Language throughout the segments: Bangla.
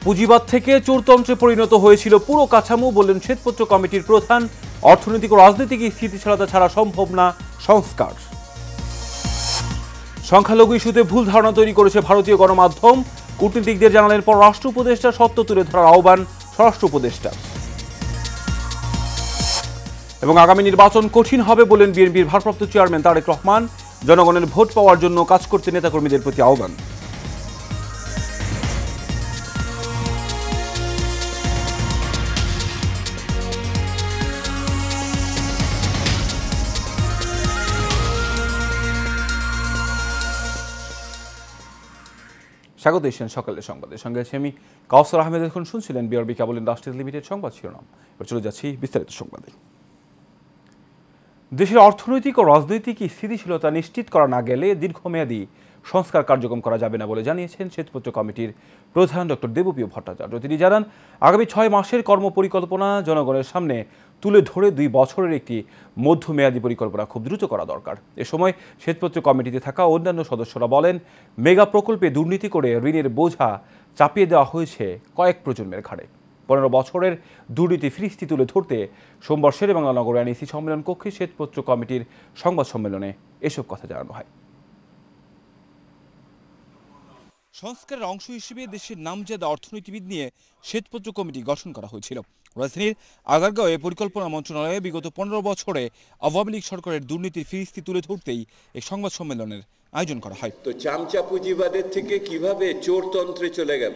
পুঁজিবাদ থেকে চোরতন্ত্রে পরিণত হয়েছিল পুরো কাঠামো, বললেন শ্বেতপত্র কমিটির প্রধান। অর্থনৈতিক ও রাজনৈতিক স্থিতিশীলতা ছাড়া সম্ভব না সংস্কার। সংখ্যালঘু ইস্যুতে ভুল ধারণা তৈরি করেছে ভারতীয় গণমাধ্যম, কূটনীতিকদের জানালেন পররাষ্ট্র উপদেষ্টা। সত্য তুলে ধরার আহ্বান স্বরাষ্ট্র উপদেষ্টা। এবং আগামী নির্বাচন কঠিন হবে বললেন বিএনপির ভারপ্রাপ্ত চেয়ারম্যান তারেক রহমান। জনগণের ভোট পাওয়ার জন্য কাজ করতে নেতাকর্মীদের প্রতি আহ্বান। স্বাগত এশিয়ান সকালের সংবাদের সঙ্গে আছি আমি কাউসার আহমেদ। এখন শুনছিলেন বিআরবি কেবল ইন্ডাস্ট্রিজ লিমিটেড সংবাদ শিরোনাম। এবার চলে যাচ্ছি বিস্তারিত সংবাদে। দেশের অর্থনৈতিক ও রাজনৈতিক স্থিতিশীলতা নিশ্চিত করা না গেলে দীর্ঘমেয়াদী সংস্কার কার্যক্রম করা যাবে না বলে জানিয়েছেন শ্বেতপত্র কমিটির প্রধান ডক্টর দেবপ্রিয় ভট্টাচার্য। তিনি জানান, আগামী 6 মাসের কর্মপরিকল্পনা জনগণের সামনে তুলে ধরে 2 বছরের একটি মধ্যমেয়াদী পরিকল্পনা খুব দ্রুত করা দরকার। এ সময় শ্বেতপত্র কমিটিতে থাকা অন্যান্য সদস্যরা বলেন, মেগা প্রকল্পে দুর্নীতি করে ঋণের বোঝা চাপিয়ে দেওয়া হয়েছে কয়েক প্রজন্মের ঘাড়ে। 15 বছরের দুর্নীতি ফিরিস্তি তুলে ধরতে সোমবার শেরেবাংলা নগর এনইসি সম্মেলন কক্ষে শ্বেতপত্র কমিটির সংবাদ সম্মেলনে এসব কথা জানানো হয়। সংস্কারের অংশ হিসেবে দেশের নামজাদা অর্থনীতিবিদ নিয়ে শ্বেতপত্র কমিটি গঠন করা হয়েছিল। রাজধানীর আগারগাঁওয়ে পরিকল্পনা মন্ত্রণালয়ে বিগত 15 বছরে আওয়ামী লীগ সরকারের দুর্নীতির ফিরিস্তি তুলে ধরতেই এই সংবাদ সম্মেলনের আয়োজন করা হয়। তো চামচা পুঁজিবাদের থেকে কিভাবে চোরতন্ত্রে চলে গেল,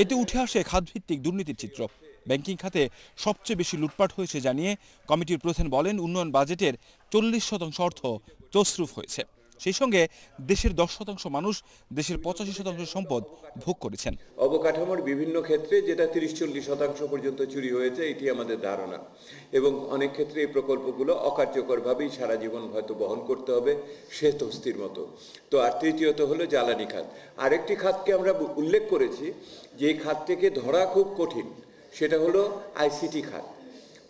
এতে উঠে আসে খাতভিত্তিক দুর্নীতির চিত্র। ব্যাংকিং খাতে সবচেয়ে বেশি লুটপাট হয়েছে জানিয়ে কমিটির প্রধান বলেন, উন্নয়ন বাজেটের 40% অর্থ তছরুফ হয়েছে। সেই সঙ্গে দেশের 10% মানুষ দেশের 85% সম্পদ ভোগ করেছেন। অবকাঠামোর বিভিন্ন ক্ষেত্রে যেটা 30-40% পর্যন্ত চুরি হয়েছে, এটি আমাদের ধারণা। এবং অনেক ক্ষেত্রে এই প্রকল্পগুলো অকার্যকরভাবেই সারা জীবন হয়তো বহন করতে হবে শ্বেত হস্তির মতো। তো আর তৃতীয়ত হলো জ্বালানি খাত। আরেকটি খাতকে আমরা উল্লেখ করেছি যে এই খাতটিকে ধরা খুব কঠিন, সেটা হলো আইসিটি খাত,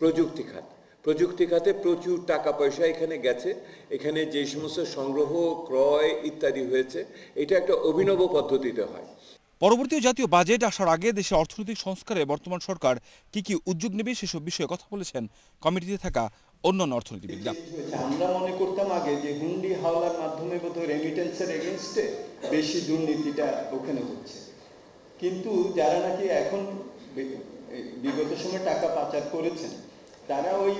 প্রযুক্তি খাত। প্রযুক্তি খাতে প্রচুর টাকা পয়সা এখানে গেছে। এখানে যে সমস্ত সংগ্রহ, ক্রয় ইত্যাদি হয়েছে, এটা একটা অভিনব পদ্ধতিতে হয়। পরবর্তী জাতীয় বাজেট আসার আগে দেশে অর্থনৈতিক সংস্কারে বর্তমান সরকার কি উদ্যোগ নেবে সেসব বিষয়ে কথা বলেছেন কমিটিতে থাকা অন্যান্য অর্থনীতিবিদরা। আমরা মনে করতাম আগে যে হুন্ডি হাওলার মাধ্যমে বোধহয় রেমিটেন্সের এগেনস্টে বেশি দুর্নীতিটা ওখানে হচ্ছে, কিন্তু যারা নাকি এখন বিগত সময় টাকা পাচার করেছেন তারা ওই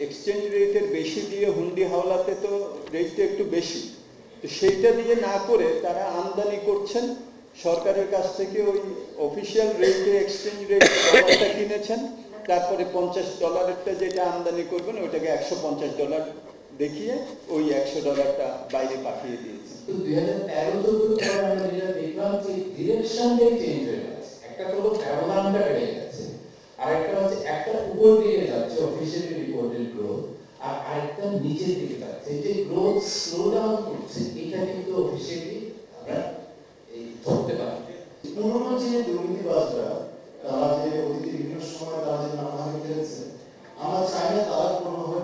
এক্সচেঞ্জ রেটের বেশি দিয়ে হুন্ডি হাওলাতে তো রেটটা একটু বেশি, তো সেইটা দিয়ে না করে তারা আমদানি করছেন সরকারের কাছ থেকে। ওই অফিসিয়াল রেটে এক্সচেঞ্জ রেট ডলারটা কিনেছেন, তারপরে $50 যেটা আমদানি করবেন ওইটাকে $150 দেখিয়ে ওই $100 বাইরে পাঠিয়ে দিয়েছেন। 2013-14 আমরা যেটা দেখলাম যে ডিরেকশনটাই চেঞ্জ হয়ে গেছে। একটা হলো ব্যবধানটা বেড়ে গেছে, আরেকটা হচ্ছে একটা উপর দিকে যাচ্ছে অফিসিয়ালি রিপোর্টেড গ্রোথ, আর আরেকটা নিচের দিকে যাচ্ছে। যে গ্রোথ স্লো ডাউন করছে, এটা কিন্তু অফিসিয়ালি আমরা এই ধরতে পারি। পুরোনো যে দুর্নীতিবাজরা তারা যে অতীতে বিভিন্ন সময় তারা যে নানাভাবে খেলেছে, আমরা চাই না তারা কোনোভাবে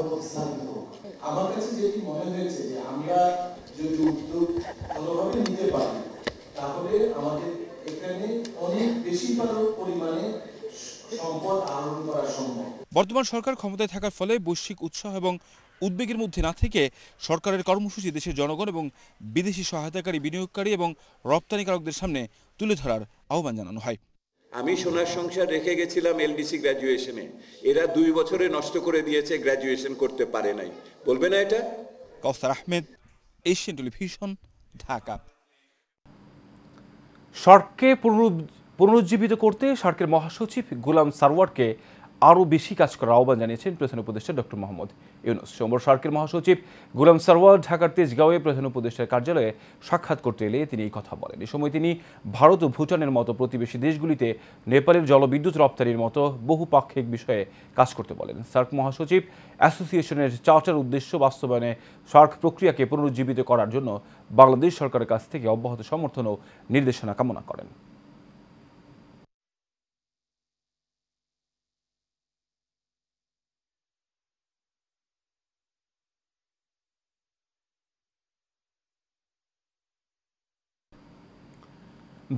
প্রতিস্থাপিত হোক। আমার কাছে যেটি মনে হয়েছে যে আমরা যদি উদ্যোগ ভালোভাবে নিতে পারি তাহলে আমাদের এখানে অনেক বেশি পরিমাণে সম্পদ আহরণ করা সম্ভব। বর্তমান সরকার ক্ষমতায় থাকার ফলে বৈশ্বিক উৎসাহ এবং উদ্বেগের মধ্যে না থেকে সরকারের কর্মসূচি দেশের জনগণ এবং বিদেশি সহায়তাকারী বিনিয়োগকারী এবং রপ্তানিকারকদের সামনে তুলে ধরার আহ্বান জানানো হয়। আমি সোনার সংসার রেখে গেছিলাম এলডিসি গ্র্যাজুয়েশনে, এরা 2 বছরে নষ্ট করে দিয়েছে, গ্র্যাজুয়েশন করতে পারে নাই। বলবে না এটা? কাউসার আহমেদ, এশিয়ান টেলিভিশন, ঢাকা। সার্ককে পুনরুজ্জীবিত করতে সার্কের মহাসচিব গোলাম সারওয়ারকে আরও বেশি কাজ করার আহ্বান জানিয়েছেন প্রধান উপদেষ্টা ডক্টর মোহাম্মদ ইউনূস। সোমবার সার্কের মহাসচিব গোলাম সারওয়ার ঢাকার তেজগাঁওয়ে প্রধান উপদেষ্টার কার্যালয়ে সাক্ষাৎ করতে এলে তিনি এই কথা বলেন। এ সময় তিনি ভারত ও ভুটানের মতো প্রতিবেশী দেশগুলিতে নেপালের জলবিদ্যুৎ রপ্তানির মতো বহুপাক্ষিক বিষয়ে কাজ করতে বলেন। সার্ক মহাসচিব অ্যাসোসিয়েশনের চার্টার উদ্দেশ্য বাস্তবায়নে সার্ক প্রক্রিয়াকে পুনরুজ্জীবিত করার জন্য বাংলাদেশ সরকারের কাছ থেকে অব্যাহত সমর্থন ও নির্দেশনা কামনা করেন।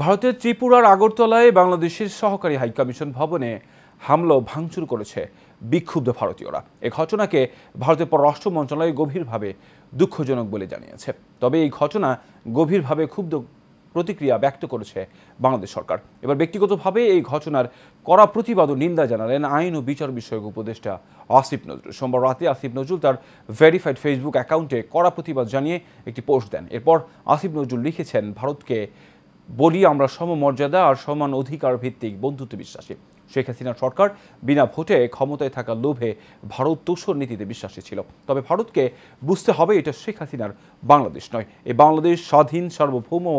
ভারতের ত্রিপুরার আগরতলায় বাংলাদেশের সহকারী হাইকমিশন ভবনে হামলা ও ভাঙচুর করেছে বিক্ষুব্ধ ভারতীয়রা। এ ঘটনাকে ভারতের পররাষ্ট্র মন্ত্রণালয় গভীরভাবে দুঃখজনক বলে জানিয়েছে। তবে এই ঘটনা গভীরভাবে ক্ষুব্ধ প্রতিক্রিয়া ব্যক্ত করেছে বাংলাদেশ সরকার। এবার ব্যক্তিগতভাবে এই ঘটনার কড়া প্রতিবাদ ও নিন্দা জানালেন আইন ও বিচার বিষয়ক উপদেষ্টা আসিফ নজরুল। সোমবার রাতে আসিফ নজরুল তার ভেরিফাইড ফেসবুক অ্যাকাউন্টে কড়া প্রতিবাদ জানিয়ে একটি পোস্ট দেন। এরপর আসিফ নজরুল লিখেছেন, ভারতকে বলি আমরা সমমর্যাদা আর সমান অধিকার ভিত্তিক বন্ধুত্ব বিশ্বাসী। শেখ হাসিনার সরকার বিনা ভোটে ক্ষমতায় থাকার লোভে ভারত তোষর নীতিতে বিশ্বাসী ছিল। তবে ভারতকে বুঝতে হবে এটা শেখ হাসিনার বাংলাদেশ নয়। এই বাংলাদেশ স্বাধীন, সার্বভৌম ও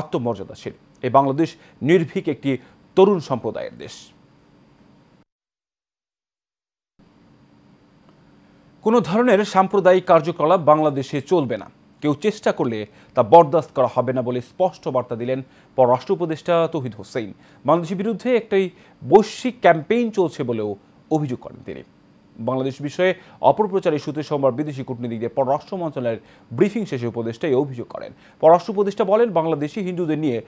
আত্মমর্যাদাশীল। এই বাংলাদেশ নির্ভীক একটি তরুণ সম্প্রদায়ের দেশ। কোনো ধরনের সাম্প্রদায়িক কার্যকলাপ বাংলাদেশে চলবে না। কেউ চেষ্টা করলে তা বরদাস্ত করা হবে না বলে স্পষ্ট বার্তা দিলেন পররাষ্ট্র উপদেষ্টা তৌহিদ হোসেন। বাংলাদেশের বিরুদ্ধে একটি বৈশ্বিক ক্যাম্পেইন চলছে বলেও অভিযোগ করেন তিনি। বাংলাদেশ বিষয়ে অপপ্রচার ইস্যুতে সোমবার বিদেশি কূটনীতিকদের পররাষ্ট্র মন্ত্রণালয়ের ব্রিফিং শেষে উপদেষ্টা এই অভিযোগ করেন। পররাষ্ট্র উপদেষ্টা বলেন, বাংলাদেশি হিন্দুদের নিয়ে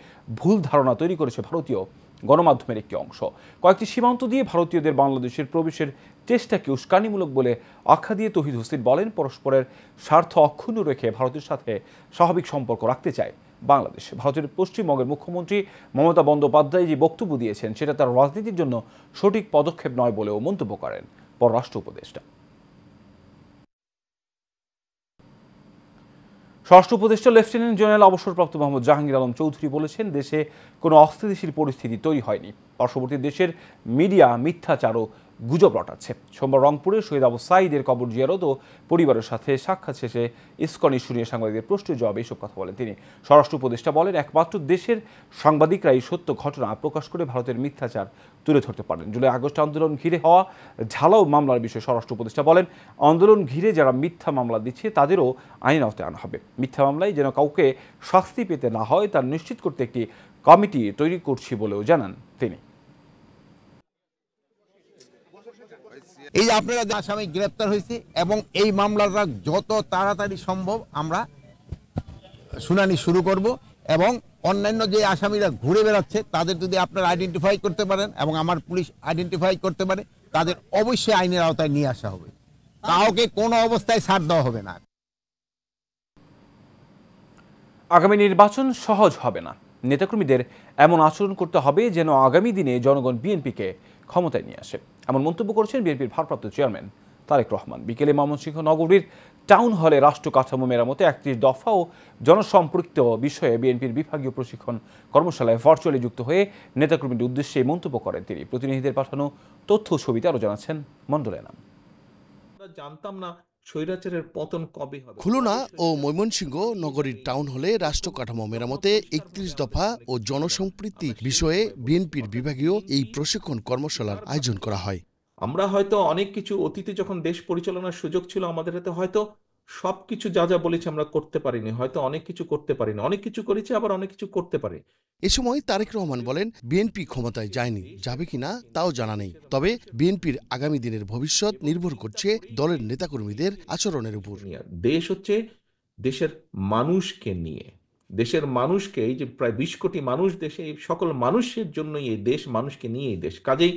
ভুল ধারণা তৈরি করেছে ভারতীয় গণমাধ্যমের একটি অংশ। কয়েকটি সীমান্ত দিয়ে ভারতীয়দের বাংলাদেশের প্রবেশের চেষ্টাকে উস্কানিমূলক বলে আখ্যা দিয়ে তৌহিদ হোসেন বলেন, পরস্পরের স্বার্থ অক্ষুণ্ণ রেখে ভারতের সাথে স্বাভাবিক সম্পর্ক রাখতে চায় বাংলাদেশ। ভারতের পশ্চিমবঙ্গের মুখ্যমন্ত্রী মমতা বন্দ্যোপাধ্যায় যে বক্তব্য দিয়েছেন সেটা তার রাজনীতির জন্য সঠিক পদক্ষেপ নয় বলেও মন্তব্য করেন পররাষ্ট্র উপদেষ্টা। স্বরাষ্ট্র উপদেষ্টা লেফটেন্যান্ট জেনারেল অবসরপ্রাপ্ত মোহাম্মদ জাহাঙ্গীর আলম চৌধুরী বলেছেন, দেশে কোনো অস্থিতিশীল পরিস্থিতি তৈরি হয়নি। পার্শ্ববর্তী দেশের মিডিয়া মিথ্যাচার ও গুজব রটাচ্ছে। সোমবার রংপুরে শহীদ আবু সাঈদের কবর জিয়ারত ও পরিবারের সাথে সাক্ষাৎ শেষে ইসকন ইস্যু নিয়ে সাংবাদিকদের প্রশ্নের জবাবে এসব কথা বলেন তিনি। স্বরাষ্ট্র উপদেষ্টা বলেন, একমাত্র দেশের সাংবাদিকরাই সত্য ঘটনা প্রকাশ করে ভারতের মিথ্যাচার তুলে ধরতে পারেন। জুলাই আগস্ট আন্দোলন ঘিরে হওয়া ঝালাও মামলার বিষয়ে স্বরাষ্ট্র উপদেষ্টা বলেন, আন্দোলন ঘিরে যারা মিথ্যা মামলা দিচ্ছে তাদেরও আইনের আওতায় আনা হবে। মিথ্যা মামলায় যেন কাউকে শাস্তি পেতে না হয় তা নিশ্চিত করতে একটি কমিটি তৈরি করছি বলেও জানান তিনি। এই যে আপনারা আসামি গ্রেপ্তার হয়েছে এবং এই মামলাটা যত তাড়াতাড়ি সম্ভব আমরা শুনানি শুরু করব এবং অন্যান্য যে আসামিরা ঘুরে বেড়াচ্ছে তাদের যদি আপনারা আইডেন্টিফাই করতে পারেন এবং আমার পুলিশ আইডেন্টিফাই করতে পারে তাদের অবশ্যই আইনের আওতায় নিয়ে আসা হবে। কাউকে কোনো অবস্থায় ছাড় দেওয়া হবে না। আগামী নির্বাচন সহজ হবে না। নেতাকর্মীদের এমন আচরণ করতে হবে যেন আগামী দিনে জনগণ বিএনপিকে ক্ষমতায় নিয়ে আসে, এমন মন্তব্য করেছেন বিএনপির ভারপ্রাপ্ত চেয়ারম্যান তারেক রহমান। বিকেলে ময়মনসিংহ নগরীর টাউন হলে রাষ্ট্র কাঠামো মেরামতে 31 দফা ও জনসম্পৃক্ত বিষয়ে বিএনপির বিভাগীয় প্রশিক্ষণ কর্মশালায় ভার্চুয়ালি যুক্ত হয়ে নেতাকর্মীদের উদ্দেশ্যে মন্তব্য করেন তিনি। প্রতিনিধিদের পাঠানো তথ্য ছবিতে আরও জানাচ্ছেন মন্ডলেনা। জানতাম না স্বৈরাচারের পতন কবে হবে। খুলনা ও ময়মনসিংহ নগরীর টাউন হলে রাষ্ট্র কাঠামো মেরামতে 31 দফা ও জনসম্পৃক্তি বিষয়ে বিএনপির বিভাগীয় এই প্রশিক্ষণ কর্মশালার আয়োজন করা হয়। আমরা হয়তো অনেক কিছু অতীতে যখন দেশ পরিচালনার সুযোগ ছিল আমাদের হাতে, হয়তো সবকিছু যা যা বলেছি আমরা করতে পারিনি, হয়তো অনেক কিছু করতে পারিনি, অনেক কিছু করেছি আবার অনেক কিছু করতে পারি। এ সময় তারেক রহমান বলেন, বিএনপি ক্ষমতায় যায়নি, যাবে কিনা তাও জানা নেই। তবে বিএনপির আগামী দিনের ভবিষ্যৎ নির্ভর করছে দলের নেতাকর্মীদের আচরণের উপর। দেশ হচ্ছে দেশের মানুষকে নিয়ে, দেশের মানুষকে, এই যে প্রায় 20 কোটি মানুষ দেশে, এই সকল মানুষের জন্যই এই দেশ, মানুষকে নিয়ে এই দেশ। কাজেই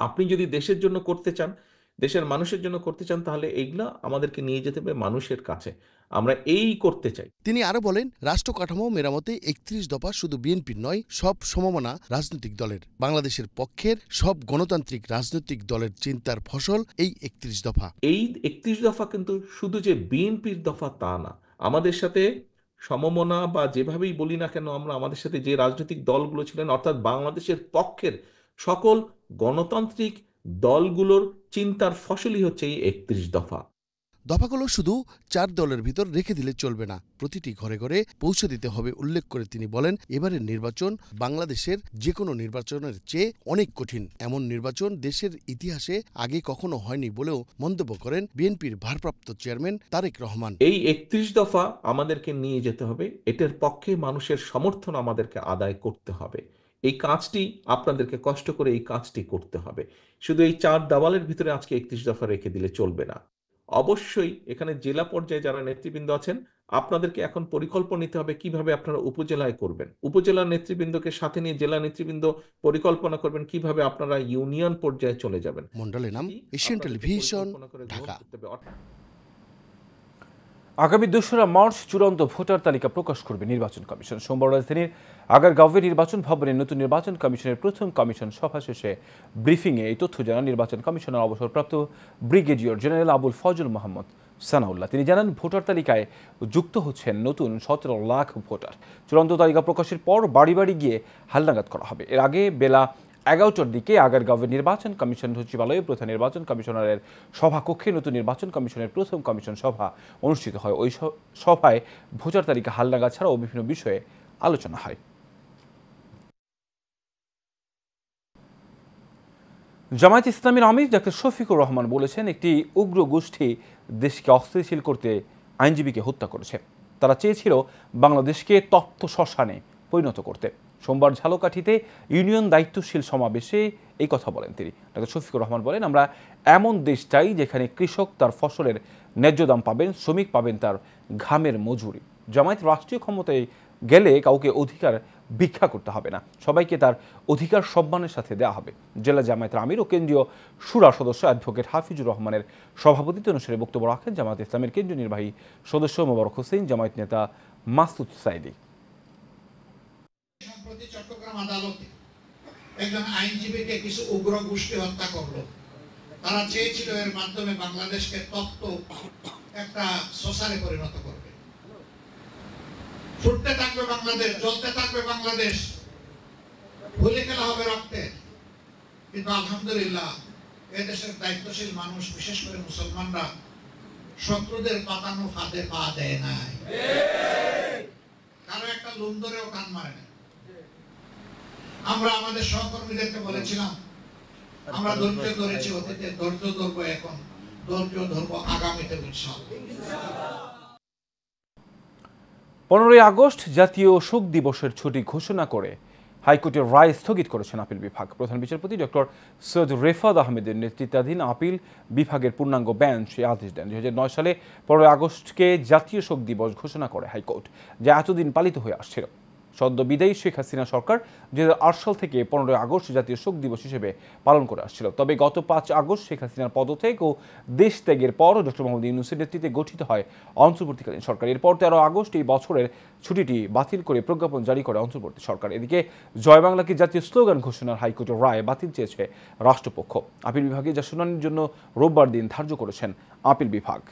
আপনি যদি দেশের জন্য করতে চান, দেশের মানুষের জন্য করতে চান, তাহলে এইগুলো আমাদেরকে নিয়ে যেতে হবে মানুষের কাছে। আমরা এই করতে চাই। তিনি আরো বলেন, রাষ্ট্র কাঠামো মেরামতে 31 দফা শুধু বিএনপির নয়, সব সমমনা রাজনৈতিক দলের, বাংলাদেশের পক্ষের সব গণতান্ত্রিক রাজনৈতিক দলের চিন্তার ফসল এই 31 দফা। এই 31 দফা কিন্তু শুধু যে বিএনপির দফা তা না, আমাদের সাথে সমমনা বা যেভাবেই বলি না কেন আমরা, আমাদের সাথে যে রাজনৈতিক দলগুলো ছিলেন, অর্থাৎ বাংলাদেশের পক্ষের সকল গণতান্ত্রিক দলগুলোর চিন্তার ফসলই হচ্ছে এই 31 দফা। দফাগুলো শুধু 4 দলের ভিতর রেখে দিলে চলবে না, প্রতিটি ঘরে ঘরে পৌঁছে দিতে হবে। উল্লেখ করে তিনি বলেন, এবারের নির্বাচন বাংলাদেশের যে কোনো নির্বাচনের চেয়ে অনেক কঠিন। এমন নির্বাচন দেশের ইতিহাসে আগে কখনো হয়নি বলেও মন্তব্য করেন বিএনপির ভারপ্রাপ্ত চেয়ারম্যান তারেক রহমান। এই 31 দফা আমাদেরকে নিয়ে যেতে হবে, এটার পক্ষে মানুষের সমর্থন আমাদেরকে আদায় করতে হবে। এই কাজটি আপনাদেরকে কষ্ট করে এই কাজটি করতে হবে। শুধু এই 4 দেওয়ালের ভিতরে আজকে 31 দফা রেখে দিলে চলবে না। অবশ্যই এখানে জেলা পর্যায়ে যারা নেতৃবৃন্দ আছেন, আপনাদেরকে এখন পরিকল্পনা নিতে হবে কিভাবে আপনারা উপজেলায় করবেন। উপজেলা নেতৃবৃন্দকে সাথে নিয়ে জেলা নেতৃবৃন্দ পরিকল্পনা করবেন কিভাবে আপনারা ইউনিয়ন পর্যায়ে চলে যাবেন। মন্ডলে নাম, এশিয়ান টেলিভিশন, ঢাকা। আগামী 2রা মার্চ চূড়ান্ত ভোটার তালিকা প্রকাশ করবে নির্বাচন কমিশন। সোমবার রাজধানীর আগারগাঁওয়ে নির্বাচন ভবনে নতুন নির্বাচন কমিশনের প্রথম কমিশন সভা শেষে ব্রিফিংয়ে এই তথ্য জানান নির্বাচন কমিশনের অবসরপ্রাপ্ত ব্রিগেডিয়ার জেনারেল আবুল ফজল মোহাম্মদ সানাউল্লাহ। তিনি জানান, ভোটার তালিকায় যুক্ত হচ্ছেন নতুন 17 লাখ ভোটার। চূড়ান্ত তালিকা প্রকাশের পর বাড়ি বাড়ি গিয়ে হালনাগাদ করা হবে। এর আগে বেলা 11টার দিকে আগারগাঁওয়ের নির্বাচন কমিশন সচিবালয়ে প্রধান নির্বাচন কমিশনারের সভাকক্ষে নতুন নির্বাচন কমিশনের প্রথম কমিশন সভা অনুষ্ঠিত হয়। ওই সভায় ভোটার তালিকা হালনাগাদ ছাড়াও বিভিন্ন বিষয়ে আলোচনা হয়। জামায়াত ইসলামীর আমির ডক্টর শফিকুর রহমান বলেছেন, একটি উগ্র গোষ্ঠী দেশকে অস্থিতিশীল করতে আইনজীবীকে হত্যা করেছে। তারা চেয়েছিল বাংলাদেশকে তপ্ত শ্মশানে পরিণত করতে। সোমবার ঝালকাঠিতে ইউনিয়ন দায়িত্বশীল সমাবেশে এই কথা বলেন তিনি। ডক্টর শফিকুর রহমান বলেন, আমরা এমন দেশ চাই যেখানে কৃষক তার ফসলের ন্যায্য দাম পাবেন, শ্রমিক পাবেন তার ঘামের মজুরি। জামায়াত রাষ্ট্রীয় ক্ষমতায় গেলে কাউকে অধিকার ভিক্ষা করতে হবে না, সবাইকে তার অধিকার সম্মানের সাথে দেওয়া হবে। জেলা জামায়াতের আমির ও কেন্দ্রীয় শুরা সদস্য অ্যাডভোকেট হাফিজুর রহমানের সভাপতিত্ব অনুষ্ঠানে বক্তব্য রাখেন জামায়াত ইসলামের কেন্দ্রীয় নির্বাহী সদস্য মোবারক হোসেন, জামায়াত নেতা মাসুদ সাইদি। সম্প্রতি চট্টগ্রাম আদালতে একজন আইনজীবীকে কিছু উগ্র গোষ্ঠী হত্যা করলো। তারা চেয়েছিল এর মাধ্যমে বাংলাদেশকে তপ্ত একটা শ্মশানে পরিণত করবে। ফুটতে থাকবে বাংলাদেশ, জ্বলতে থাকবে বাংলাদেশ, ভুলে খেলা হবে রক্তে। কিন্তু আলহামদুলিল্লাহ এদেশের দায়িত্বশীল মানুষ, বিশেষ করে মুসলমানরা শত্রুদের পাতানো ফাঁদে পা দেয় নাই, কারো একটা লুম ধরেও কান মারে না। আমরা আমাদের সহকর্মীদেরকে বলেছিলাম, আমরা ধৈর্য ধরেছি অতীতে, ধৈর্য ধরবো, এখন ধৈর্য ধরবো আগামীতে ইনশাআল্লাহ। 15ই আগস্ট জাতীয় শোক দিবসের ছুটি ঘোষণা করে হাইকোর্টের রায় স্থগিত করেছেন আপিল বিভাগ। প্রধান বিচারপতি ডক্টর সৈয়দ রেফাত আহমেদের নেতৃত্বাধীন আপিল বিভাগের পূর্ণাঙ্গ বেঞ্চ এই আদেশ দেন। 2009 সালে 15ই আগস্টকে জাতীয় শোক দিবস ঘোষণা করে হাইকোর্ট, যা এতদিন পালিত হয়ে আসছিল। সদ্য বিদায়ী শেখ হাসিনা সরকার 2008 সাল থেকে 15ই আগস্ট জাতীয় শোক দিবস হিসেবে পালন করে আসছিল। তবে গত 5 আগস্ট শেখ হাসিনার পদত্যাগ ও দেশ ত্যাগের পর ডক্টর মোহাম্মদ ইউনূসের নেতৃত্বে গঠিত হয় অন্তর্বর্তীকালীন সরকার। এরপর 13 আগস্ট এই বছরের ছুটিটি বাতিল করে প্রজ্ঞাপন জারি করে অন্তর্বর্তী সরকার। এদিকে জয় বাংলাকে জাতীয় স্লোগান ঘোষণার হাইকোর্টের রায় বাতিল চেয়েছে রাষ্ট্রপক্ষ। আপিল বিভাগে যা শুনানির জন্য রোববার দিন ধার্য করেছেন আপিল বিভাগ।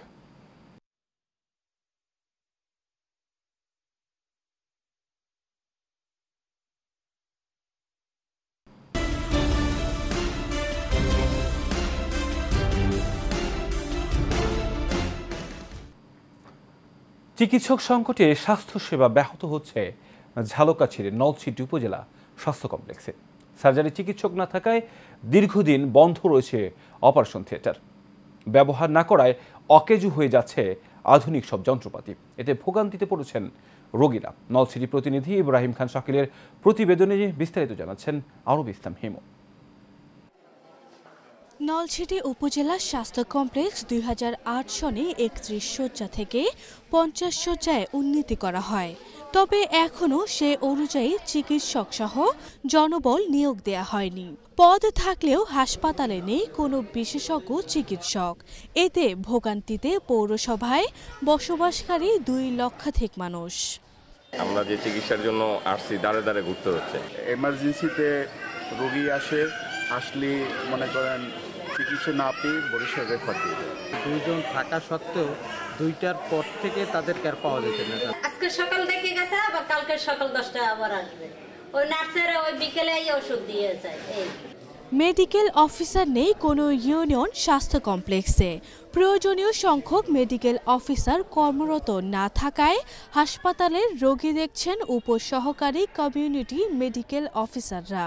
চিকিৎসক সংকটে স্বাস্থ্যসেবা ব্যাহত হচ্ছে ঝালকাঠির নলছিটি উপজেলা স্বাস্থ্য কমপ্লেক্সে। সার্জারি চিকিৎসক না থাকায় দীর্ঘদিন বন্ধ রয়েছে অপারেশন থিয়েটার। ব্যবহার না করায় অকেজু হয়ে যাচ্ছে আধুনিক সব যন্ত্রপাতি। এতে ভোগান্তিতে পড়েছেন রোগীরা। নলছিটি প্রতিনিধি ইব্রাহিম খান শাকিলের প্রতিবেদনে বিস্তারিত জানাচ্ছেন আরব ইসলাম হিমু। নলছিটি উপজেলা স্বাস্থ্য কমপ্লেক্স 2008 সনে 31 শয্যা থেকে 50 শয্যায় উন্নীত করা হয়। তবে এখনও সে অনুযায়ী চিকিৎসক সহ জনবল নিয়োগ দেয়া হয়নি। পদ থাকলেও হাসপাতালে নেই কোনো বিশেষজ্ঞ চিকিৎসক। এতে ভোগান্তিতে পৌরসভায় বসবাসকারী 2 লক্ষাধিক মানুষ। আমরা যে চিকিৎসার জন্য আসছি দাঁড়ে দাঁড়ে ঘুরতে হচ্ছে। এমার্জেন্সিতে রোগী আসলে মনে করেন চিকিৎসা না পেয়ে বরিশাল রেফার দিয়ে দেয়। 2 জন থাকা সত্ত্বেও 2টার পর থেকে তাদের কেয়ার পাওয়া যেত না। আজকে সকাল থেকে গেছে, আবার কালকে সকাল 10টায় আবার আসবে। ওই নার্সেরা ওই বিকেলে ওষুধ দিয়ে যায়। মেডিকেল অফিসার নেই কোনো ইউনিয়ন স্বাস্থ্য কমপ্লেক্সে। প্রয়োজনীয় সংখ্যক মেডিকেল অফিসার কর্মরত না থাকায় হাসপাতালের রোগী দেখছেন উপসহকারী কমিউনিটি মেডিকেল অফিসাররা।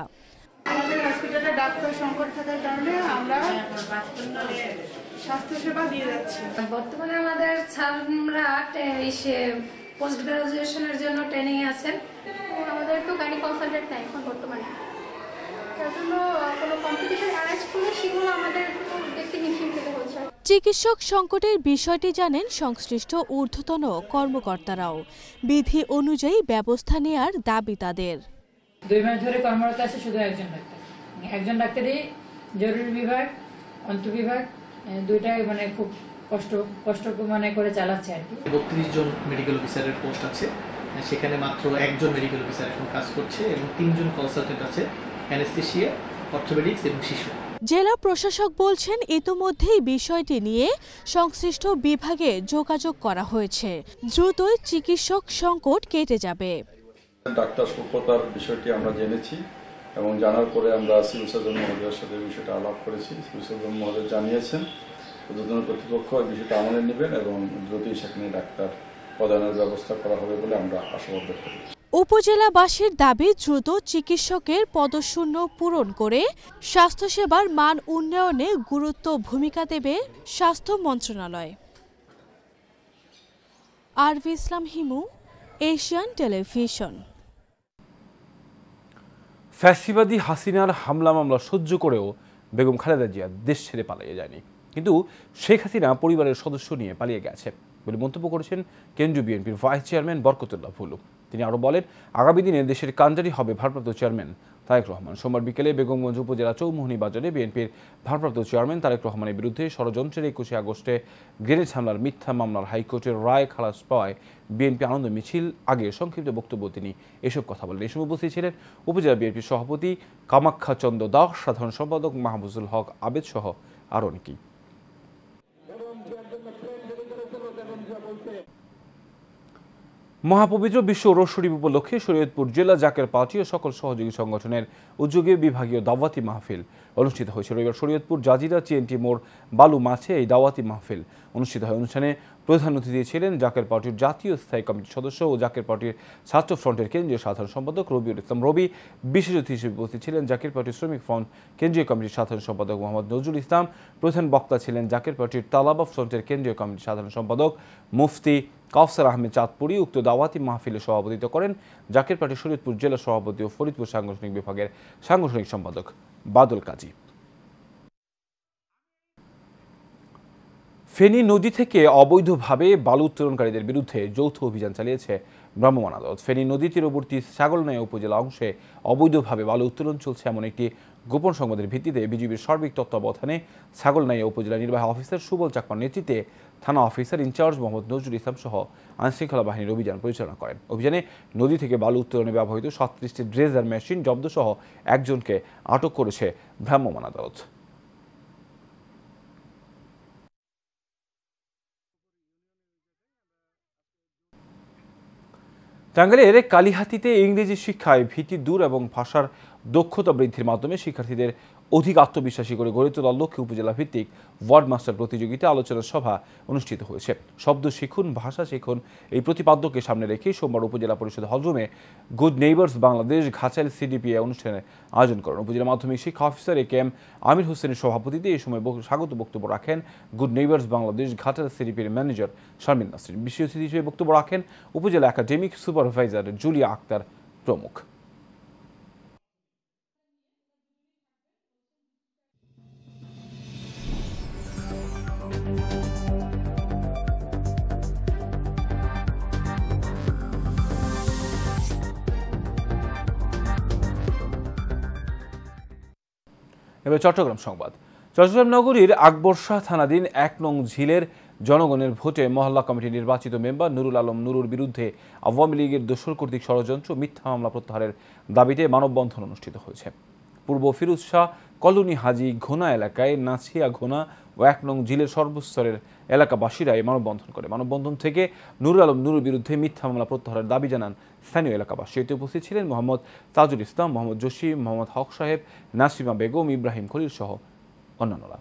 আমাদের হসপিটালে ডাক্তার সংকট থাকার কারণে আমরা স্বাস্থ্যসেবা দিয়ে যাচ্ছি। বর্তমানে আমাদের ছাত্ররা পোস্ট গ্রাজুয়েশনের জন্য ট্রেনিং আছেন। আমাদের তো গাইনি কনসালটেন্ট নাই এখন বর্তমানে। তার জন্য কোনো কম্পিটিশন অ্যারেঞ্জ করলে সেগুলো আমাদের দেখতে হিমশিম খেতে হচ্ছে। চিকিৎসক সংকটের বিষয়টি জানেন সংশ্লিষ্ট ঊর্ধ্বতন কর্মকর্তারাও। বিধি অনুযায়ী ব্যবস্থা নেয়ার দাবি তাদের। 2 মাস ধরে কর্মরত আছে শুধু একজন ডাক্তারই জরুরি বিভাগ, অন্তর্বিভাগ দুইটাই মানে খুব কষ্ট মানে করে চালাচ্ছে আর কি। 32 জন মেডিকেল অফিসারের পোস্ট আছে, সেখানে মাত্র একজন মেডিকেল অফিসার এখন কাজ করছে এবং 3 জন কনসালটেন্ট আছে, অ্যানেস্থেসিয়া, অর্থোপেডিক্স এবং শিশু। জেলা প্রশাসক বলছেন ইতোমধ্যেই বিষয়টি নিয়ে সংশ্লিষ্ট বিভাগে যোগাযোগ করা হয়েছে। দ্রুতই চিকিৎসক সংকট কেটে যাবে। ডাক্তার স্বল্পতার বিষয়টি আমরা জেনেছি এবং জানার পরে আমরা সিভিল সার্জন মহোদয়ের সাথে বিষয়টা আলাপ করেছি। সিভিল সার্জন মহোদয় জানিয়েছেন ঊর্ধ্বতন কর্তৃপক্ষ এই বিষয়টা আমলে নেবেন এবং দ্রুতই সেখানে ডাক্তার প্রদানের ব্যবস্থা করা হবে বলে আমরা আশাবাদ ব্যক্ত করি। উপজেলাবাসীর দাবি দ্রুত চিকিৎসকের পদশূন্য পূরণ করে স্বাস্থ্যসেবার মান উন্নয়নে গুরুত্ব ভূমিকা দেবে স্বাস্থ্য মন্ত্রণালয়। আরভি ইসলাম হিমু, এশিয়ান টেলিভিশন। ফ্যাসিবাদী হাসিনার হামলা মামলা সহ্য করেও বেগম খালেদা জিয়া দেশ ছেড়ে পালিয়ে যায়নি, কিন্তু শেখ হাসিনা পরিবারের সদস্য নিয়ে পালিয়ে গেছে বলে মন্তব্য করেছেন কেন্দ্রীয় বিএনপির ভাইস চেয়ারম্যান বরকতুল্লাহ ভুলু। তিনি আরও বলেন, আগামী দিনে দেশের কান্ডারি হবে ভারপ্রাপ্ত চেয়ারম্যান তারেক রহমান। সোমবার বিকেলে বেগমগঞ্জ উপজেলা চৌমুহনী বাজারে বিএনপির ভারপ্রাপ্ত চেয়ারম্যান তারেক রহমানের বিরুদ্ধে ষড়যন্ত্রের 21 আগস্টে গ্রেনেড হামলার মিথ্যা মামলার হাইকোর্টের রায় খালাস পাওয়ায় বিএনপি আনন্দ মিছিল আগে সংক্ষিপ্ত বক্তব্য তিনি এসব কথা বলেন। এই সময় উপস্থিত ছিলেন উপজেলা বিএনপির সভাপতি কামাখ্যা চন্দ্র দাস, সাধারণ সম্পাদক মাহবুবুল হক আবেদ সহ আরও অনেকেই। মহাপবিত্র বিশ্ব ওরস শরীফ উপলক্ষে শরীয়তপুর জেলা জাকের পার্টি ও সকল সহযোগী সংগঠনের উদ্যোগে বিভাগীয় দাওয়াতি মাহফিল অনুষ্ঠিত হয়েছে। রবিবার শরীয়তপুর জাজিরা চিএনটি মোড় বালু মাছে এই দাওয়াতি মাহফিল অনুষ্ঠিত হয়। অনুষ্ঠানে প্রধান অতিথি ছিলেন জাকের পার্টির জাতীয় স্থায়ী কমিটির সদস্য ও জাকের পার্টির ছাত্র ফ্রন্টের কেন্দ্রীয় সাধারণ সম্পাদক রবিউল ইসলাম রবি। বিশেষ অতিথি হিসেবে উপস্থিত ছিলেন জাকের পার্টির শ্রমিক ফ্রন্ট কেন্দ্রীয় কমিটির সাধারণ সম্পাদক মোহাম্মদ নজরুল ইসলাম। প্রধান বক্তা ছিলেন জাকের পার্টির তালাবা ফ্রন্টের কেন্দ্রীয় কমিটির সাধারণ সম্পাদক মুফতি কাউসার আহমেদ চাঁদপুরি। উক্ত দাওয়াতি মাহফিলে সভাপতিত্ব করেন জাকের পার্টির শরীয়তপুর জেলা সভাপতি ও ফরিদপুর সাংগঠনিক বিভাগের সাংগঠনিক সম্পাদক বাদল কাজী। ফেনী নদী থেকে অবৈধভাবে বালু উত্তোলনকারীদের বিরুদ্ধে যৌথ অভিযান চালিয়েছে ভ্রাম্যমাণ আদালত। ফেনী নদী তীরবর্তী ছাগলনাইয়া উপজেলা অংশে অবৈধভাবে বালু উত্তোলন চলছে এমন একটি গোপন সংবাদের ভিত্তিতে বিজিবির সার্বিক তত্ত্বাবধানে ছাগলনাইয়া উপজেলা নির্বাহী অফিসার সুবল চাকমার নেতৃত্বে থানা অফিসার ইনচার্জ মোহাম্মদ নজরুল ইসলাম সহ আইনশৃঙ্খলা বাহিনীর অভিযান পরিচালনা করেন। অভিযানে নদী থেকে বালু উত্তোলনে ব্যবহৃত 37টি ড্রেজার মেশিন জব্দ সহ একজনকে আটক করেছে ভ্রাম্যমাণ আদালত। টাঙ্গাইলের কালিহাতীতে ইংরেজি শিক্ষায় ভীতি দূর এবং ভাষার দক্ষতা বৃদ্ধির মাধ্যমে শিক্ষার্থীদের অধিক আত্মবিশ্বাসী করে গড়ে তোলার লক্ষ্যে উপজেলা ভিত্তিক ওয়ার্ড মাস্টার প্রতিযোগিতা আলোচনা সভা অনুষ্ঠিত হয়েছে। শব্দ শিখুন, ভাষা শিখুন এই প্রতিপাদ্যকে সামনে রেখে সোমবার উপজেলা পরিষদ হলরুমে গুড নেইবার্স বাংলাদেশ ঘাচাইল সিডিপিএ অনুষ্ঠানের আয়োজন করেন। উপজেলা মাধ্যমিক শিক্ষা অফিসার এ কে এম আমির হোসেনের সভাপতিত্বে এই সময় স্বাগত বক্তব্য রাখেন গুড নেইবার্স বাংলাদেশ ঘাটাইল সিডিপির ম্যানেজার শারমিন নাসরিন। বিশেষ অতিথি হিসেবে বক্তব্য রাখেন উপজেলা একাডেমিক সুপারভাইজার জুলিয়া আক্তার প্রমুখ। এবার চট্টগ্রাম সংবাদ। চট্টগ্রাম নগরীর আকবর শাহ থানাধীন ১ নং ঝিলের জনগণের ভোটে মহল্লা কমিটির নির্বাচিত মেম্বার নুরুল আলম নুরুর বিরুদ্ধে আওয়ামী লীগের দোসর কর্তৃক ষড়যন্ত্র মিথ্যা মামলা প্রত্যাহারের দাবিতে মানববন্ধন অনুষ্ঠিত হয়েছে। পূর্ব ফিরোজ শাহ কলোনি হাজি ঘোনা এলাকায় নাছিয়া ঘোনা ও ১ নং ঝিলের সর্বস্তরের এলাকাবাসীরা এই মানববন্ধন করে। মানববন্ধন থেকে নুরুল আলম নুরুর বিরুদ্ধে মিথ্যা মামলা প্রত্যাহারের দাবি জানান স্থানীয় এলাকাবাসী। এতে উপস্থিত ছিলেন মোহাম্মদ তাজুল ইসলাম, মোহাম্মদ জসিম, মোহাম্মদ হক সাহেব, নাসিমা বেগম, ইব্রাহিম খলিল সহ অন্যান্যরা।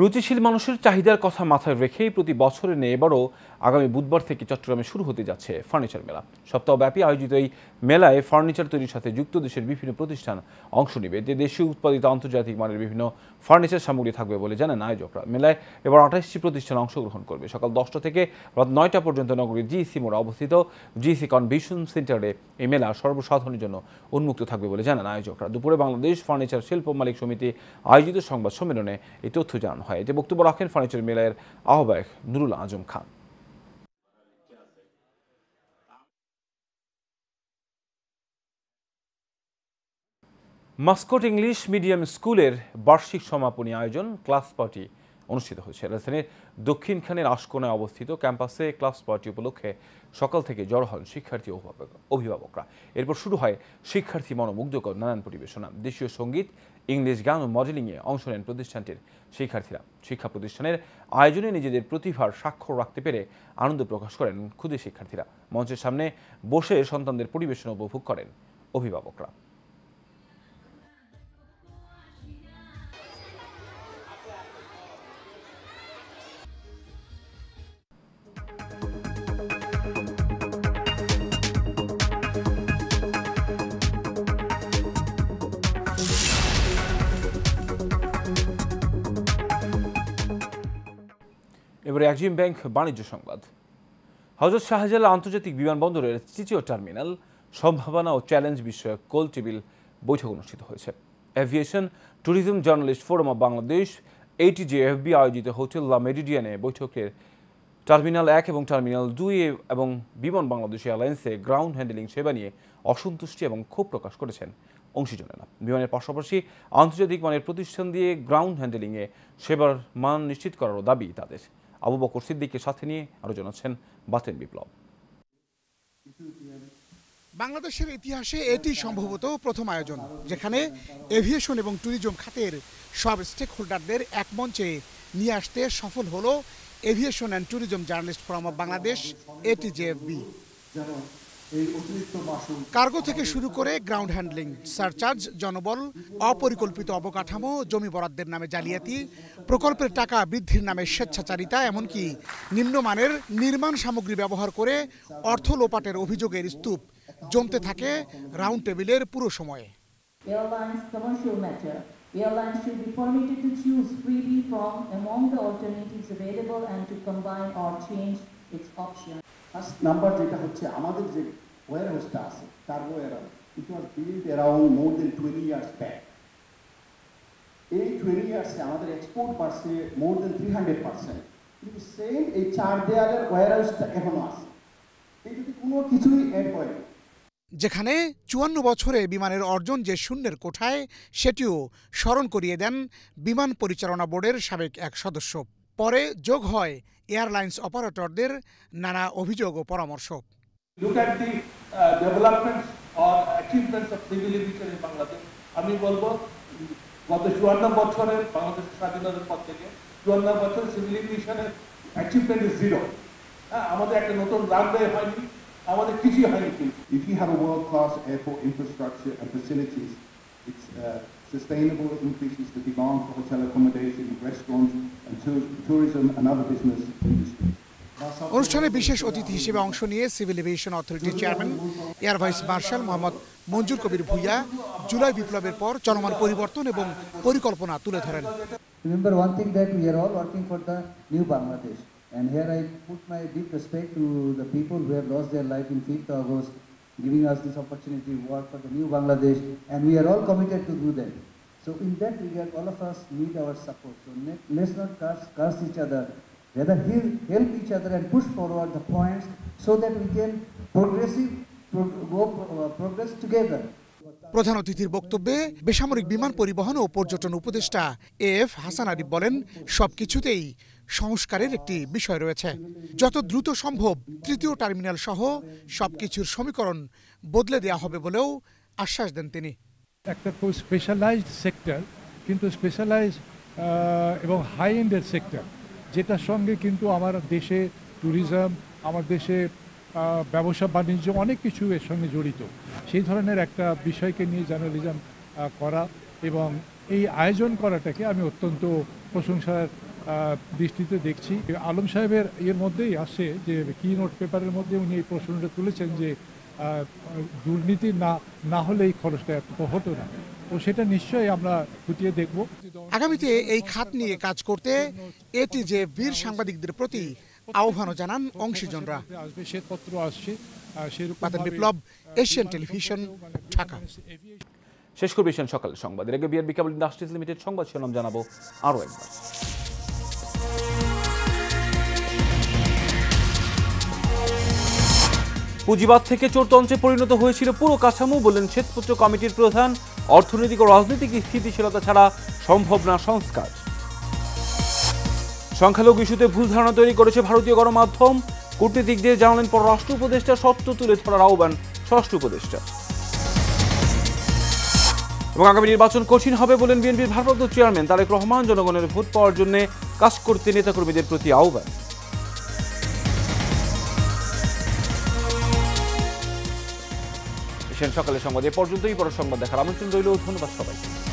রুচিশীল মানুষের চাহিদার কথা মাথায় রেখেই প্রতি বছরে নেই এবারও আগামী বুধবার থেকে চট্টগ্রামে শুরু হতে যাচ্ছে ফার্নিচার মেলা। সপ্তাহব্যাপী আয়োজিত এই মেলায় ফার্নিচার তৈরির সাথে যুক্ত দেশের বিভিন্ন প্রতিষ্ঠান অংশ নেবে। এতে দেশীয় উৎপাদিত আন্তর্জাতিক মানের বিভিন্ন ফার্নিচার সামগ্রী থাকবে বলে জানান আয়োজকরা। মেলায় এবার 28টি প্রতিষ্ঠান অংশগ্রহণ করবে। সকাল 10টা থেকে রাত 9টা পর্যন্ত নগরীর জিইসি মোড়ে অবস্থিত জিইসি কনভেনশন সেন্টারে এই মেলা সর্বসাধারণের জন্য উন্মুক্ত থাকবে বলে জানান আয়োজকরা। দুপুরে বাংলাদেশ ফার্নিচার শিল্প মালিক সমিতি আয়োজিত সংবাদ সম্মেলনে এই তথ্য জানানো হয়। এতে বক্তব্য রাখেন ফার্নিচার মেলার আহ্বায়ক Nurul Azam Khan. Mascot English medium স্কুলের বার্ষিক সমাপনী আয়োজন ক্লাস পার্টি অনুষ্ঠিত হয়েছে। রাজধানীর দক্ষিণখানের আশকোনায় অবস্থিত ক্যাম্পাসে ক্লাস পার্টি উপলক্ষে সকাল থেকে জড়ো হন শিক্ষার্থী অভিভাবকরা। এরপর শুরু হয় শিক্ষার্থী মনোমুগ্ধকর নানান পরিবেশনা। দেশীয় সঙ্গীত, ইংলিশ গান ও মডেলিংয়ে অংশ নেন প্রতিষ্ঠানটির শিক্ষার্থীরা। শিক্ষা প্রতিষ্ঠানের আয়োজনে নিজেদের প্রতিভার স্বাক্ষর রাখতে পেরে আনন্দ প্রকাশ করেন ক্ষুদে শিক্ষার্থীরা। মঞ্চের সামনে বসে সন্তানদের পরিবেশনা উপভোগ করেন অভিভাবকরা। এবারে এক্সিম ব্যাংক বাণিজ্য সংবাদ। হযরত শাহজালাল আন্তর্জাতিক বিমানবন্দরের তৃতীয় টার্মিনাল সম্ভাবনা ও চ্যালেঞ্জ বিষয়ক গোল টেবিল বৈঠক অনুষ্ঠিত হয়েছে। Aviation tourism journalist forum of Bangladesh ATJFB আয়োজিত হোটেল লা মেরিডিয়ানে বৈঠকের টার্মিনাল 1 এবং টার্মিনাল 2 এবং বিমান বাংলাদেশ এয়ারলাইন্সে গ্রাউন্ড হ্যান্ডেলিং সেবা নিয়ে অসন্তুষ্টি এবং ক্ষোভ প্রকাশ করেছেন অংশীজনেরা। বিমানের পাশাপাশি আন্তর্জাতিক মানের প্রতিষ্ঠান দিয়ে গ্রাউন্ড হ্যান্ডেলিংয়ে সেবার মান নিশ্চিত করারও দাবি তাদের। আবু বকর সিদ্দিককে সাথে নিয়ে আরো জানাচ্ছেন বাতেন বিপ্লব। বাংলাদেশের ইতিহাসে এটি সম্ভবত প্রথম আয়োজন যেখানে এভিয়েশন এবং ট্যুরিজম খাতের সব স্টেক হোল্ডারদের এক মঞ্চে নিয়ে আসতে সফল হলো aviation and tourism journalist forum of Bangladesh ATJFB। Cargo থেকে শুরু করে গ্রাউন্ড হ্যান্ডলিং, সারচার্জ, জনবল, অপরিকল্পিত অবকাঠামো, জমি বরাদ্দের নামে জালিয়াতি, প্রকল্পের টাকা বৃদ্ধির নামে স্বেচ্ছাচারিতা, এমনকি নিম্নমানের নির্মাণ সামগ্রী ব্যবহার করে অর্থ লোপাটের অভিযোগের স্তূপ জমতে থাকে রাউন্ড টেবিলের পুরো সময়ে। Airlines should be permitted to choose freely from among the alternatives available and to combine or change its options. First number যেটা হচ্ছে আমাদের যে ওয়্যারহাউসটা আছে cargo warehouse, it was built around more than 20 years back. এই 20 ইয়ার্সে আমাদের এক্সপোর্ট বাড়ছে more than 300%, কিন্তু সেম এই চার দেয়ালের ওয়্যারহাউসটা এখনো আছে। এই যদি কোনো কিছুই অ্যাড হয়, যেখানে 54 বছরে বিমানের অর্জন যে শূন্যের কোঠায়, সেটিও স্মরণ করিয়ে দেন বিমান পরিচালনা বোর্ডের সাবেক এক সদস্য। পরে যোগ হয় এয়ারলাইন্স অপারেটরদের নানা অভিযোগ ও পরামর্শ। Look at the developments or achievements of civil aviation in Bangladesh. আমি বলবো গত 54 বছরের বাংলাদেশ স্বাধীনতার পর থেকে 54 বছর সিভিল এভিয়েশনের অ্যাচিভমেন্ট ইজ জিরো। আমাদের একটা নতুন রানওয়ে হয়নি, আমাদের কিছুই হয়নি। If you have a world-class airport infrastructure and facilities, it's sustainable, increases the demand for hotel accommodation, restaurants, and tourism and other business industries. অনুষ্ঠানে বিশেষ অতিথি হিসেবে অংশ নিয়ে সিভিল এভিয়েশন অথরিটির chairman air vice marshal Mohammad Manjur Kabir Bhuiyan জুলাই বিপ্লবের পর চলমান পরিবর্তন এবং পরিকল্পনা তুলে ধরেন। Remember one thing, that we are all working for the new Bangladesh, and here I put my deep respect to the people who have lost their life in 5th August, giving us this opportunity to work for the new Bangladesh, and we are all committed to do that. So in that regard, all of us need our support. So let's not curse each other. Rather help each other and push forward the points so that we can progress together. প্রধান অতিথির বক্তব্যে বেসামরিক বিমান পরিবহন ও পর্যটন উপদেষ্টা AF হাসান আরিফ বলেন, সবকিছুতেই সংস্কারের একটি বিষয় রয়েছে। যত দ্রুত সম্ভব তৃতীয় টার্মিনাল সহ সবকিছুর সমীকরণ বদলে দেওয়া হবে বলেও আশ্বাস দেন তিনি। একটা খুব স্পেশালাইজড সেক্টর, কিন্তু স্পেশালাইজড এবং হাই এন্ডের সেক্টর, যেটার সঙ্গে কিন্তু আমার দেশে ট্যুরিজম, আমার দেশে ব্যবসা বাণিজ্য অনেক কিছু এর সঙ্গে জড়িত। সেই ধরনের একটা বিষয়কে নিয়ে জার্নালিজম করা এবং এই আয়োজন করাটাকে আমি অত্যন্ত প্রশংসার দৃষ্টিতে দেখছি। আলম সাহেবের এর মধ্যেই আসে যে কি নোট পেপারের মধ্যে উনি এই প্রশ্নটা তুলেছেন যে দুর্নীতি না হলে এই খরচটা এত হতো না। তো সেটা নিশ্চয়ই আমরা খুঁটিয়ে দেখব। আগামীতে এই খাত নিয়ে কাজ করতে এটি যে বীর সাংবাদিকদের প্রতি আহ্বানও জানান অংশীজনরা। আসবে শ্বেতপত্র আসছে, বাতেন বিপ্লব, এশিয়ান টেলিভিশন, ঢাকা। শেষ করবে এশিয়ান সকালের সংবাদ। এর আগে বিআরবি কেবল ইন্ডাস্ট্রিজ লিমিটেড সংবাদ শিরোনাম জানাবো আরও একবার। পুঁজিবাদ থেকে চোরতন্ত্রে পরিণত হয়েছিল পুরো কাঠামো, বললেন শ্বেতপত্র কমিটির প্রধান। অর্থনৈতিক ও রাজনৈতিক স্থিতিশীলতা ছাড়া সম্ভব না সংস্কার। সংখ্যালঘু ইস্যুতে ভুল ধারণা তৈরি করেছে ভারতীয় গণমাধ্যম, কূটনীতিকদের জানালেন পররাষ্ট্র উপদেষ্টা। সত্য তুলে ধরার আহ্বান স্বরাষ্ট্র উপদেষ্টা। এবং আগামী নির্বাচন কঠিন হবে বলেন বিএনপির ভারপ্রাপ্ত চেয়ারম্যান তারেক রহমান। জনগণের ভোট পাওয়ার জন্য কাজ করতে নেতাকর্মীদের প্রতি আহ্বান। এশিয়ান সকালের সংবাদ এ পর্যন্তই। পরের সংবাদ দেখার আমন্ত্রণ রইল। ধন্যবাদ সবাইকে।